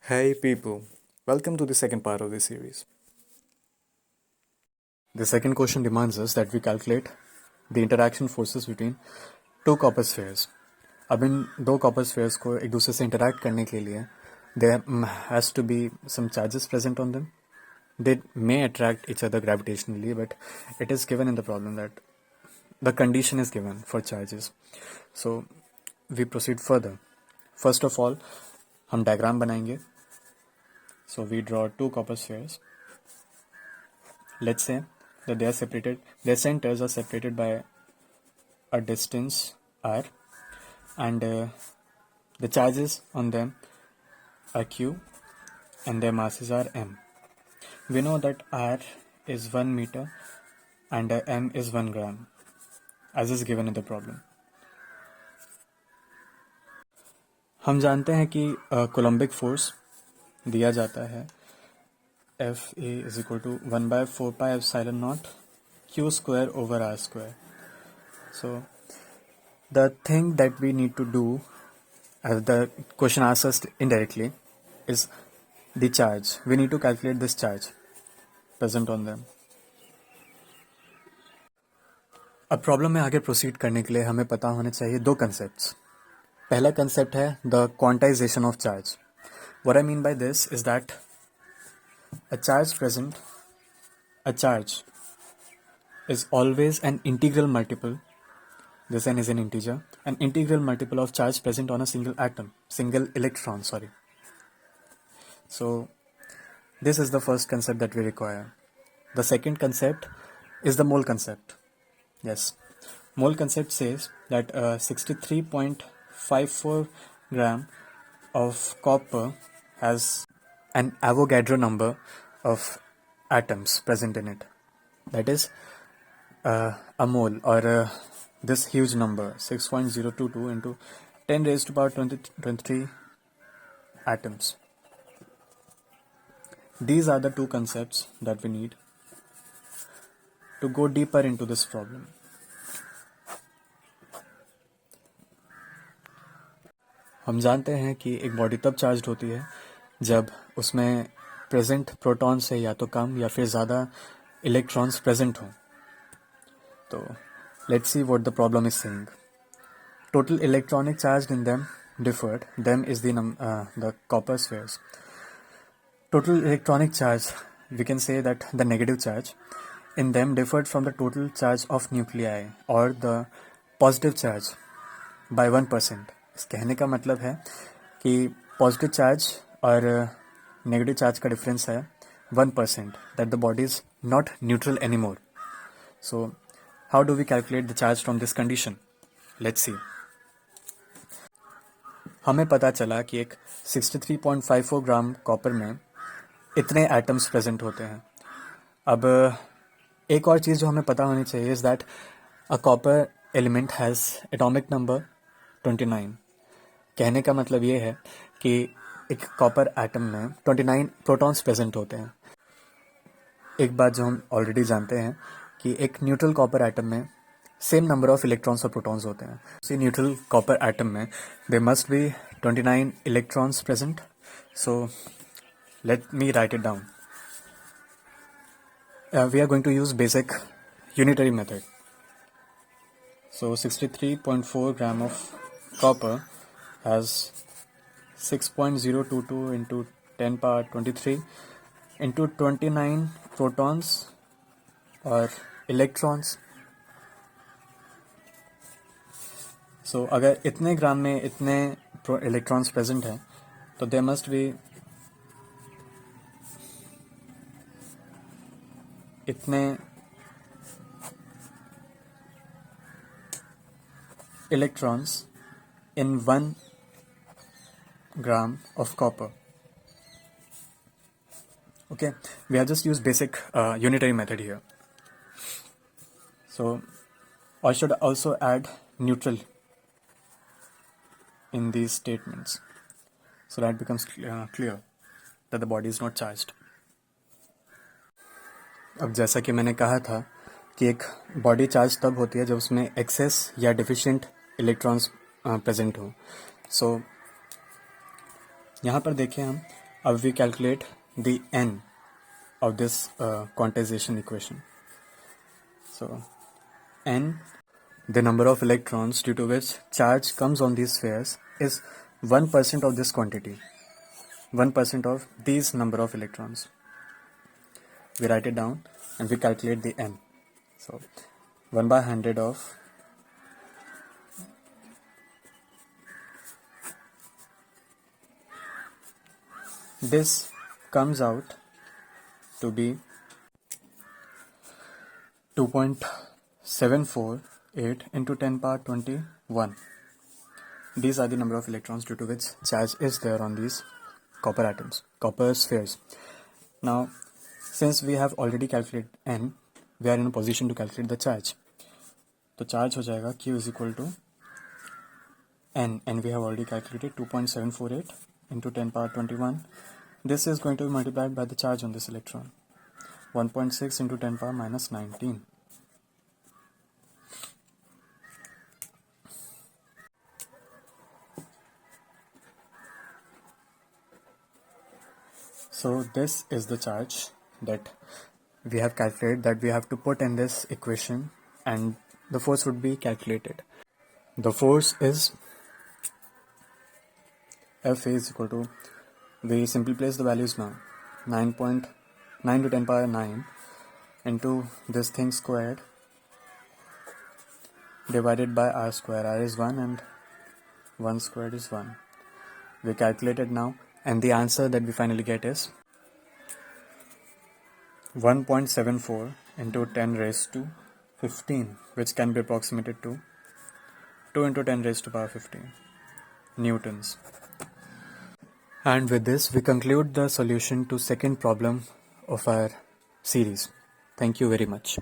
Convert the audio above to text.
Hey people, welcome to the second part of this series. The second question demands us that we calculate the interaction forces between two copper spheres. अब इन दो copper spheres को एक दूसरे से interact करने के लिए there has to be some charges present on them. They may attract each other gravitationally, but it is given in the problem that the condition is given for charges. So we proceed further. First of all, हम diagram बनाएंगे. So we draw two copper spheres. Let's say that their centers are separated by a distance r, and the charges on them are q and their masses are m. We know that r is 1 meter and m is 1 gram, as is given in the problem. हम जानते हैं कि coulombic force दिया जाता है FA is equal to 1 by 4 pi epsilon naught q square over r square. So the thing that we need to do, as the question asks us indirectly, is the charge. We need to calculate this charge present on them. अब problem में आगे proceed करने के लिए हमें पता होने चाहिए दो कंसेप्ट्स. पहला कंसेप्ट है the quantization of charge. What I mean by this is that a charge is always an integral multiple. This n is an integer, an integral multiple of charge present on a single electron. So this is the first concept that we require. The second concept is the mole concept. Yes, mole concept says that 63.54 gram of copper has an Avogadro number of atoms present in it. That is a mole, or this huge number 6.022 into 10 raised to power 23 atoms. These are the two concepts that we need to go deeper into this problem. हम जानते हैं कि एक body तब charged होती है जब उसमें प्रेजेंट प्रोटॉन से या तो कम या फिर ज़्यादा इलेक्ट्रॉन्स प्रेजेंट हों. तो let's see what the problem is saying. Total electronic charge in them differed. Them is the copper spheres. Total electronic charge, we can say that the negative charge in them differed from the total charge of nuclei or the positive charge by 1%. इस कहने का मतलब है कि positive charge और negative charge का difference है 1%, that the body is not neutral any more. So how do we calculate the charge from this condition? Let's see. हमें पता चला कि एक 63.54 ग्राम कॉपर में इतने एटम्स प्रेजेंट होते हैं. अब एक और चीज़ जो हमें पता होनी चाहिए is that a copper element has atomic number 29. कहने का मतलब ये है कि एक कॉपर एटम में 29 प्रोटॉन्स प्रेजेंट होते हैं. एक बात जो हम ऑलरेडी जानते हैं कि एक न्यूट्रल कॉपर एटम में सेम नंबर ऑफ इलेक्ट्रॉन्स और प्रोटॉन्स होते हैं. इसी न्यूट्रल कॉपर एटम में there must be 29 electrons present. So let me write it down. We are going to use basic unitary method. So 63.4 gram of copper has 6.022 into 10 power 23 into 29 protons or electrons. So अगर इतने ग्राम में इतने electrons present हैं तो there must be इतने electrons in 1 gram of copper. Okay, we have just used basic unitary method here. So I should also add neutral in these statements so that it becomes clear that the body is not charged. अब जैसा कि मैंने कहा था कि एक body charge तब होती है जब उसमें एक्सेस या डिफिशिएंट इलेक्ट्रॉन्स प्रेजेंट हो. सो यहाँ पर देखें हम we calculate the n of this quantization equation. So n, the number of electrons due to which charge comes on these spheres, is 1% of this quantity, 1% of these number of electrons. We write it down and we calculate the n. So 1 by 100 of this comes out to be 2.748 into 10 power 21. These are the number of electrons due to which charge is there on these copper atoms, copper spheres. Now, since we have already calculated n, we are in a position to calculate the charge. तो charge हो जाएगा Q is equal to n, and we have already calculated 2.748 into 10 power 21. This is going to be multiplied by the charge on this electron, 1.6 into 10 power minus 19. So this is the charge that we have calculated, that we have to put in this equation, and the force would be calculated. The force is F is equal to, we simply place the values now, 9.9 to 10 power 9 into this thing squared divided by r square. R is 1 and 1 squared is 1. We calculated now, and the answer that we finally get is 1.74 into 10 raised to 15, which can be approximated to 2 into 10 raised to power 15 newtons. And with this, we conclude the solution to second problem of our series. Thank you very much.